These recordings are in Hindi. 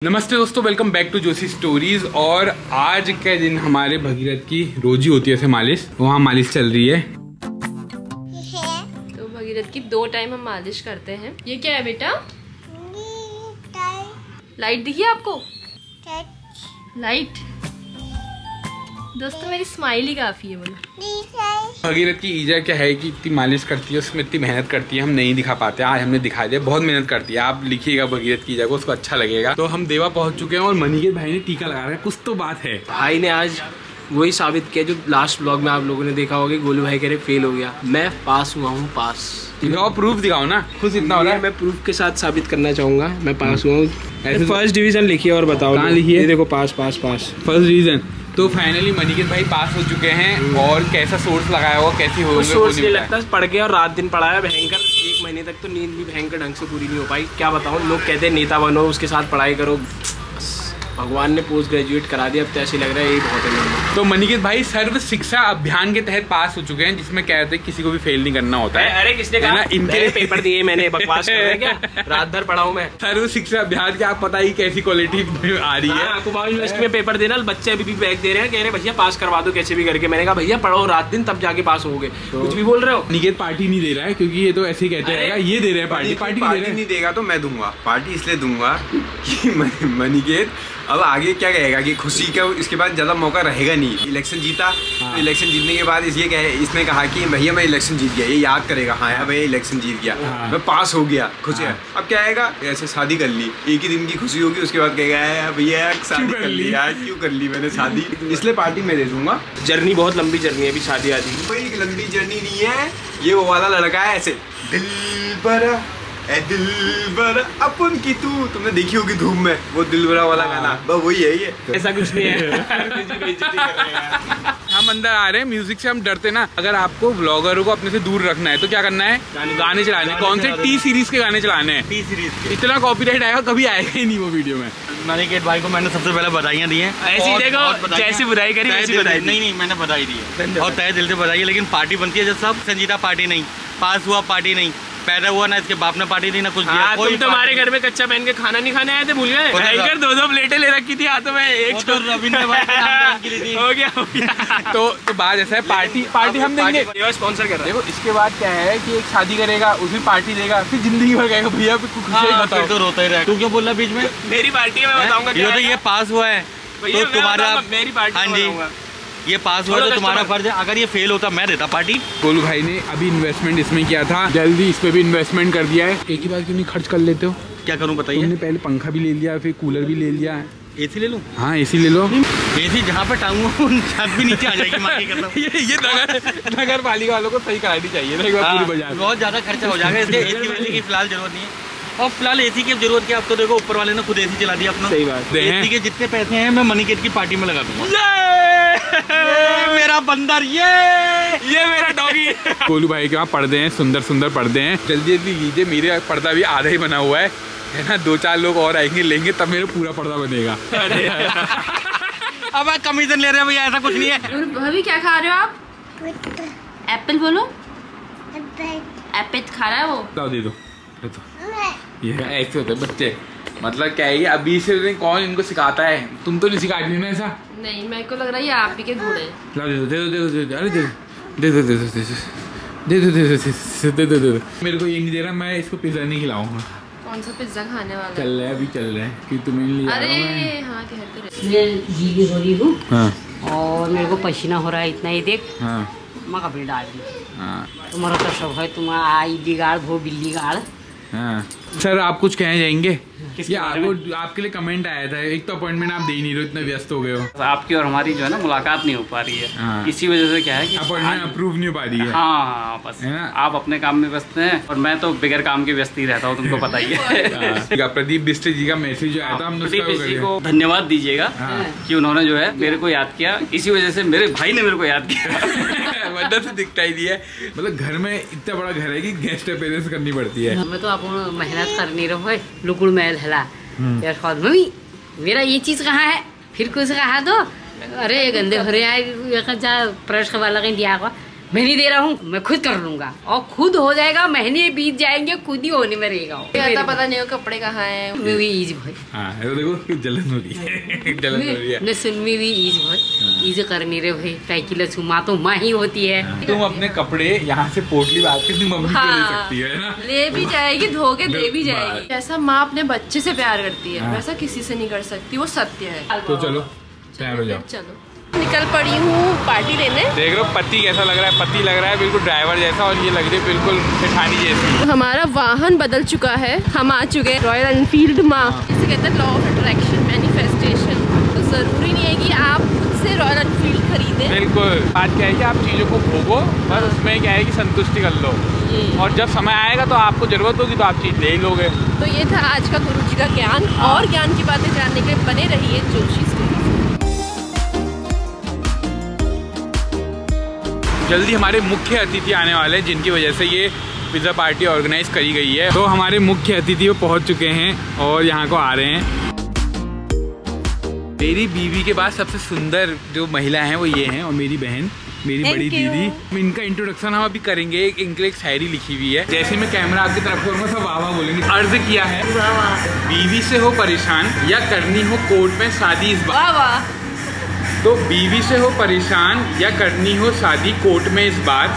नमस्ते दोस्तों, welcome back to Joshi stories. और आज के दिन हमारे भगीरथ की रोजी होती है ऐसे मालिश, वहाँ मालिश चल रही है। तो भगीरथ की 2 टाइम हम मालिश करते हैं। ये क्या है बेटा? लाइट दिखी आपको? लाइट दोस्तों मेरी स्माइल ही काफी है। बोलो भगीरथ की ईजा क्या है कि इतनी मालिश करती है, उसमें इतनी मेहनत करती है, हम नहीं दिखा पाते। आज हमने दिखा दिया, बहुत मेहनत करती है। आप लिखिएगा भगीरथ की ईजा को, उसको अच्छा लगेगा। तो हम देवा पहुंच चुके हैं और मनीकेत भाई ने टीका लगा रहा है। कुछ तो बात है, भाई ने आज वही साबित किया जो लास्ट ब्लॉग में आप लोगों ने देखा होगा। गोलू भाई कह रहे फेल हो गया, मैं पास हुआ हूँ। पास दिखाओ, प्रूफ दिखाओ ना, खुश इतना हो रहा है। मैं प्रूफ के साथ साबित करना चाहूंगा मैं पास हुआ हूँ। फर्स्ट डिवीजन लिखिए और बताओ कहाँ लिखिए। देखो पास पास पास फर्स्ट डिवीजन। तो फाइनली मनीकेत भाई पास हो चुके हैं। और कैसा सोर्स लगाया होगा, कैसी होगी सोर्स नहीं लगता, पढ़ गया और रात दिन पढ़ाया भयंकर। 1 महीने तक तो नींद भी भयंकर ढंग से पूरी नहीं हो पाई। क्या बताऊँ, लोग कहते हैं नेता बनो, उसके साथ पढ़ाई करो। भगवान ने पोस्ट ग्रेजुएट करा दिया, अब तो ऐसे लग रहा है यही बहुत है। तो मनीकेत भाई सर्व शिक्षा अभियान के तहत पास हो चुके हैं, जिसमें कहते हैं किसी को भी फेल नहीं करना होता है। अरे किसने कहा? इनके पेपर दिए मैंने, बकवास कर रहे हैं क्या? रात भर पढ़ा हूँ मैं। सर्व शिक्षा अभियान की आप पता ही कैसी क्वालिटी आ रही है। कुमाऊं यूनिवर्सिटी में पेपर देना, बच्चे अभी भी बैग दे रहे हैं, कह रहे भैया पास करवा दो कैसे भी करके। मैंने कहा भैया पढ़ो रात दिन, तब जाके पास होगे। कुछ भी बोल रहे हो। मनीकेत पार्टी नहीं दे रहा है, क्योंकि ये तो ऐसे ही कहते रहेगा। ये दे रहे हैं पार्टी। पार्टी नहीं देगा तो मैं दूंगा पार्टी, इसलिए दूंगा कि मनीकेत अब आगे क्या कहेगा कि खुशी का इसके बाद ज़्यादा मौका रहेगा नहीं। इलेक्शन जीता, तो इलेक्शन जीतने के बाद इसने कहा कि भैया मैं इलेक्शन जीत गया। ये याद करेगा, हाँ यार भैया इलेक्शन जीत गया, मैं पास हो गया, खुशी है। अब क्या आएगा, ऐसे शादी कर ली, एक ही दिन की खुशी होगी, उसके बाद कहेगा भैया शादी कर ली यार, क्यों कर ली मैंने शादी, इसलिए पार्टी मैं दे दूंगा। जर्नी बहुत लंबी जर्नी है अभी शादी आदि। कोई लंबी जर्नी नहीं है, ये वो वाला लड़का है ऐसे दिलबरा ए दिलबरा अपन की तू, तुमने देखी होगी धूम में वो दिलबरा वाला गाना, बस वही है ये। ऐसा कुछ नहीं है। हम अंदर आ रहे हैं। म्यूजिक से हम डरते ना। अगर आपको व्लॉगरों को अपने से दूर रखना है तो क्या करना है? गाने चलाने। कौन से? टी सीरीज के गाने चलाने हैं। टी सीरीज के। इतना कॉपीराइट आएगा, कभी आएगा ही नहीं वो वीडियो में। मनीकेत भाई को मैंने सबसे पहले बधाइयाँ दी हैं। ऐसी देखो जैसी बुराई करी वैसी बधाई। नहीं मैंने बधाई दी है और तहे दिल से बधाई है। लेकिन पार्टी बनती है जब सब। संजीता पार्टी नहीं, पास हुआ पार्टी नहीं, पैदा हुआ ना इसके बाप ने पार्टी दी ना कुछ दिया। तुम तुम्हारे घर में कच्चा पहन के खाना नहीं खाने आए थे, भूल गए? भयंकर 2-2 प्लेटें ले रखी थी हाथों में, एक तो रविंद्र भाई के नाम की ली थी। हो गया। तो बात ऐसा है, पार्टी हम देंगे। स्पॉन्सर कर रहा है। देखो इसके बाद क्या है कि एक शादी करेगा, उसमें पार्टी देगा, फिर जिंदगी भर कहेगा भैया फिर तो रोता ही रहेगा। तू क्यों बोल रहा बीच में? मेरी पार्टी है, मैं बताऊंगा। ये पास हुआ है तो तुम्हारा, मेरी पार्टी। हाँ जी ये पास हुआ तो तुम्हारा फर्ज है। अगर ये फेल होता मैं देता पार्टी। गोलू भाई ने अभी इन्वेस्टमेंट इसमें किया था, जल्दी इस पे भी इन्वेस्टमेंट कर दिया है। एक ही बार क्यों नहीं खर्च कर लेते हो? क्या करूं बताइए? तुमने पहले पंखा भी ले लिया, फिर कूलर भी ले लिया। एसी ले लूं? हाँ एसी ले लो। एसी जहाँ पे टांगूंगा छत भी नीचे आ जाएगी। ये नगर पालिका वालों को सही करानी चाहिए ना, एक बार पूरी बाजार। बहुत ज्यादा खर्चा हो जाएगा, इसलिए एसी वेसी की फिलहाल जरूरत नहीं है। और फिलहाल एसी की जरूरत क्या, अब तो देखो ऊपर वाले ने खुद एसी चला दिया अपना। सही बात। एसी के जितने पैसे हैं मैं मनीकेत की पार्टी में लगा दूंगा। मेरा बंदर, ये मेरा डॉगी। गोलू भाई के वहाँ पर्दे हैं, सुंदर सुंदर पर्दे हैं। जल्दी जल्दी लीजिए, मेरे पर्दा भी आधा ही बना हुआ है ना। 2-4 लोग और आएंगे, लेंगे तब मेरा पूरा पर्दा बनेगा। अब आप कमीशन ले रहे हैं भैया, ऐसा कुछ नहीं है। भाभी क्या खा रहे हो आप? एप्पल बोलो। एप्पल खा रहा है वो। लाओ दे दो। ये ऐसे होते हैं बच्चे। मतलब क्या है, अभी से कौन इनको सिखाता है? तुम तो नहीं सिखाती ना ऐसा। नहीं, मेरे को लग रहा है ये आप ही के गुण है। लाओ दे दो दे दो दे दो, अरे दे दो दे दो दे दो दे दो दे दो दे दो। मेरे को ये नहीं दे रहा, मैं इसको पिज्जा नहीं खिलाऊंगा। कौन सा पिज्जा खाने वाला? चल रहा है, अभी चल रहा है कि तुम्हें नहीं लिया। अरे हाँ कहते रहे। मैं गीली हो रही हूँ। हाँ और मेरे को पसीना हो रहा है इतना ही, देख। हाँ मैं कभी डाल दी। हाँ तुम्हारा तो सब है, तुम आई बिगाड़ वो बिल्ली गाड़। हाँ। सर आप कुछ कहना चाहेंगे? किसके ये बारे में? आपके लिए कमेंट आया था। एक तो अपॉइंटमेंट आप दे ही नहीं रहे हो, इतने व्यस्त हो गए हो। आपकी और हमारी जो है ना मुलाकात नहीं हो पा रही है। हाँ। इसी वजह से क्या है कि अपॉइंटमेंट अप्रूव नहीं हो पा रही है। हाँ बस है ना? आप अपने काम में व्यस्त हैं और मैं तो बिगैर काम के व्यस्त ही रहता हूँ, तुमको पता ही है। प्रदीप बिस्टे जी का मैसेज जो आया था, हमने प्रदीप उसका जी को धन्यवाद दीजिएगा कि उन्होंने जो है मेरे को याद किया। इसी वजह से मेरे भाई ने मेरे को याद किया। वजह से दिखता ही नहीं है। मतलब घर में इतना बड़ा घर है कि गेस्ट अपीयरेंस करनी पड़ती है। मैं तो आप मेहनत करनी रहो, लुकुड़ मैल हला यार। मम्मी मेरा ये चीज़ कहाँ है? फिर कुछ कहा तो अरे ये गंदे भरे आए जा प्रेस वाला कहीं दिया मैं नहीं दे रहा हूँ, मैं खुद कर लूंगा और खुद हो जाएगा, महीने बीत जाएंगे, खुद ही होने में रहेगा। पता नहीं कपड़े कहाँ है। देखो जलन हो रही है, जलन हो रही है। मैं सुन में भी ईज भाई, ईज कर नहीं रहे भाई, साइकिल सुमा तो माँ ही होती है। तुम अपने कपड़े यहाँ से पोटली बात के मम्मी को ले सकती है ना, ले भी जाएगी, धो के दे भी जाएगी। जैसा माँ अपने बच्चे से प्यार करती है वैसा किसी से नहीं कर सकती, वो सत्य है। तो चलो तैयार हो जाओ। चलो निकल पड़ी हूँ पार्टी लेने। देख लो पति कैसा लग रहा है, पति लग रहा है बिल्कुल ड्राइवर जैसा, और ये लग रही है बिल्कुल सेठानी जैसी। हमारा वाहन बदल चुका है, हम आ चुके हैं रॉयल एनफील्ड माँ। इसे कहते हैं लॉ ऑफ अट्रैक्शन, मैनिफेस्टेशन। तो जरूरी नहीं है कि आप खुद से रॉयल एनफील्ड खरीदें। बिल्कुल, बात क्या है कि आप चीजों को भोगो, पर उसमें क्या है कि संतुष्टि कर लो, और जब समय आएगा तो आपको जरूरत होगी तो आप चीज ले ही लोगे। तो ये था आज का गुरुजी का ज्ञान, और ज्ञान की बातें जानने के लिए बने रहिए जोशी स्टोरी। जल्दी हमारे मुख्य अतिथि आने वाले हैं, जिनकी वजह से ये पिज़्ज़ा पार्टी ऑर्गेनाइज करी गई है। तो हमारे मुख्य अतिथि वो पहुंच चुके हैं और यहाँ को आ रहे हैं। मेरी बीवी के बाद सबसे सुंदर जो महिला हैं वो ये हैं, और मेरी बहन, मेरी बड़ी दीदी। इनका इंट्रोडक्शन हम अभी करेंगे। इनके लिए एक शायरी लिखी हुई है, जैसे मैं कैमरा आपकी तरफ करूँगा सब वाह वाह बोलेंगे। अर्ज किया है, बीवी से हो परेशान या करनी हो कोर्ट में शादी इस बार। तो बीवी से हो परेशान या करनी हो शादी कोर्ट में इस बार,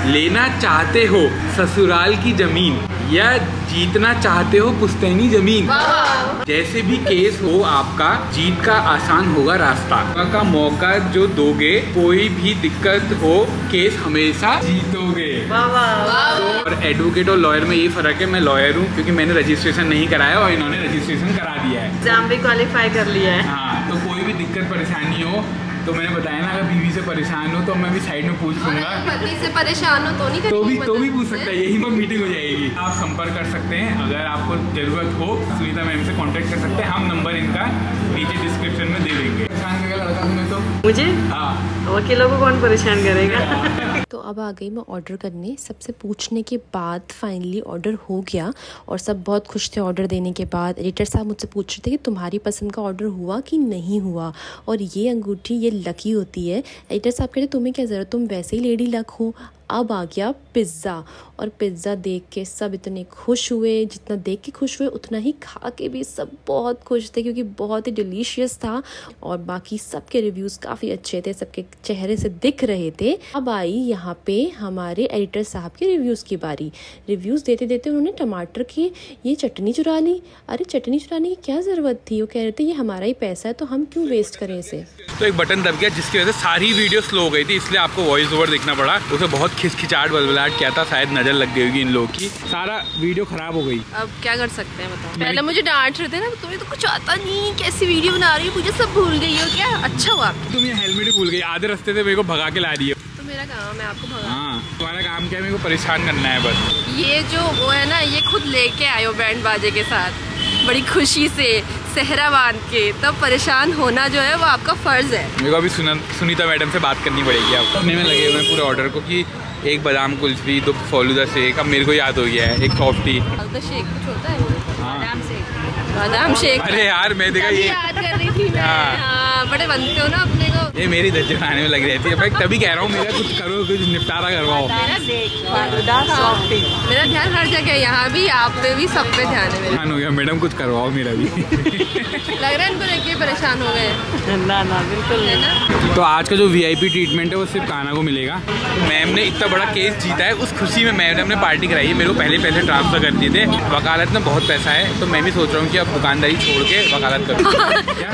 लेना चाहते हो ससुराल की जमीन या जीतना चाहते हो पुश्तैनी जमीन, जैसे भी केस हो आपका जीत का आसान होगा रास्ता का मौका जो दोगे, कोई भी दिक्कत हो केस हमेशा जीतोगे। और एडवोकेट और लॉयर में ये फर्क है, मैं लॉयर हूँ क्योंकि मैंने रजिस्ट्रेशन नहीं कराया और इन्होंने रजिस्ट्रेशन करा दिया है, एग्जाम भी क्वालिफाई कर लिया है। हाँ, तो कोई भी दिक्कत परेशानी हो तो मैंने बताया ना, अगर बीवी से परेशान हो तो मैं भी साइड में पूछ लूंगा। पति से परेशान हो तो नहीं तो भी पूछ सकता है, यही पर मीटिंग हो जाएगी। आप संपर्क कर सकते हैं, अगर आपको जरूरत हो सुनीता मैम से कांटेक्ट कर सकते हैं, हम नंबर इनका नीचे डिस्क्रिप्शन में दे देंगे। परेशान करेगा लड़का तुम्हें तो मुझे, हाँ, वकीलों को कौन परेशान करेगा। तो अब आ गई मैं ऑर्डर करने। सबसे पूछने के बाद फाइनली ऑर्डर हो गया और सब बहुत खुश थे ऑर्डर देने के बाद। एडिटर साहब मुझसे पूछ रहे थे कि तुम्हारी पसंद का ऑर्डर हुआ कि नहीं हुआ, और ये अंगूठी ये लकी होती है। एडिटर साहब कहते तुम्हें क्या ज़रूरत, तुम वैसे ही लेडी लक हो। अब आ गया पिज़्ज़ा, और पिज़्ज़ा देख के सब इतने खुश हुए, जितना देख के खुश हुए उतना ही खा के भी सब बहुत खुश थे, क्योंकि बहुत ही डिलीशियस था। और बाकी सबके रिव्यूज़ काफ़ी अच्छे थे, सबके चेहरे से दिख रहे थे। अब आई यहाँ पे हमारे एडिटर साहब के रिव्यूज़ की बारी। रिव्यूज़ देते देते उन्होंने टमाटर की ये चटनी चुरा ली। अरे चटनी चुराने की क्या ज़रूरत थी, वो कह रहे थे ये हमारा ही पैसा है तो हम क्यों वेस्ट करें इसे। तो एक बटन दब गया जिसकी वजह से सारी वीडियो स्लो हो गई थी, इसलिए आपको वॉइस ओवर देखना पड़ा। उसे बहुत खिचखिचाहट बलबलाहट किया था, शायद नजर लग गई होगी इन लोगों की, सारा वीडियो खराब हो गई। अब क्या कर सकते हैं बताओ। पहले मुझे डांट रहे थे ना, तुम्हें तो कुछ आता नहीं, कैसी वीडियो बना रही हो, मुझे सब भूल गई हो क्या। अच्छा हुआ तुम ये हेलमेट ही भूल गई, आधे रास्ते से मेरे को भगा के ला रही है। तो मेरा काम है आपको भगा। हाँ, तुम्हारा काम क्या है, मेरे को परेशान करना है बस। ये जो वो है ना, ये खुद लेके आए हो बैंड बाजे के साथ, बड़ी खुशी से सहरा बांध के, तब परेशान होना जो है वो आपका फर्ज है। मेरे को अभी सुनीता मैडम से बात करनी पड़ेगी। अब करने में लगे हुए पूरे ऑर्डर को कि एक बादाम कुल्फी, 2 फालूदा शेक, अब मेरे को याद हो गया है, एक सॉफ्टी। फालूदा शेक कुछ होता है, बादाम शेक। बादाम शेक। अरे यार मैं देखा ये याद कर रही थी मैं। हाँ, बड़े बनते हो ना अपने को। ये मेरी धज्जे खाने में लग रहती है भाई, तभी कह रहा हूँ मेरा कुछ करो, कुछ निपटारा करवाओ। मेरा ध्यान हर जगह है, यहाँ भी, आप पे भी, सब पे ध्यान है मेरा। ध्यान हो गया मैडम, कुछ करवाओ मेरा भी। लग रहा है इनको लेके परेशान हो गए। ना ना बिल्कुल है ना। तो आज का जो VIP ट्रीटमेंट है वो सिर्फ काना को मिलेगा। मैम ने इतना बड़ा केस जीता है, उस खुशी में मैडम ने पार्टी कराई है। मेरे को पहले पैसे ट्रांसफर कर दिए थे, वकालत में बहुत पैसा है, तो मैं भी सोच रहा हूँ कि अब दुकानदारी छोड़ के वकालत करूँ।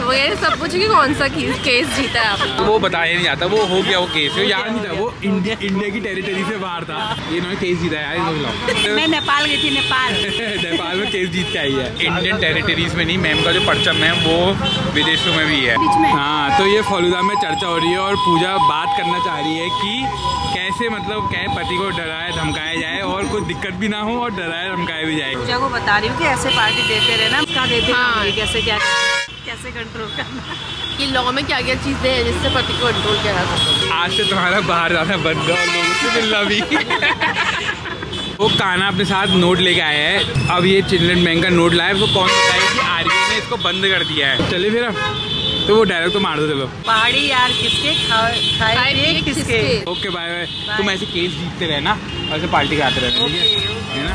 वो ये सब पूछे कि कौन सा केस जीता है आपने। वो बताया नहीं जाता, वो हो गया वो केस, याद नहीं था, वो इंडिया की टेरिटरी से बाहर था। ये इन्होंने केस जीता है यार। मैं नेपाल गई थी, नेपाल में केस जीत के आई है। इंडियन टेरिटरीज में नहीं, मैम का जो परचम है वो विदेशों में भी है। हाँ, तो ये फालूदा में चर्चा हो रही है और पूजा बात करना चाह रही है कि कैसे मतलब क्या पति को डराया धमकाया जाए और कोई दिक्कत भी ना हो और डराया धमकाया भी जाए। पूजा को बता रही हूँ कि ऐसे पार्टी देते रहना, क्या देते हाँ। कैसे क्या कैसे कंट्रोल करना। ये लॉ में क्या क्या चीजें हैं जिससे पति को कंट्रोल किया जा सकता है। आज से तुम्हारा बाहर जाना बंद है और लोगों से मिलना भी। वो काना अपने साथ नोट लेके आया है, अब ये चिल्ड्रन बैंक का नोट लाया, वो कौन बताया कि आरबीआई ने इसको बंद कर दिया है। चलिए फिर तो वो डायलॉग तो मार दो चलो। पहाड़ी यार किसके खाए पिए किसके। Okay bye bye. तुम ऐसे केस जीतते रहना और ऐसे पार्टी कराते रहना, ठीक है ना?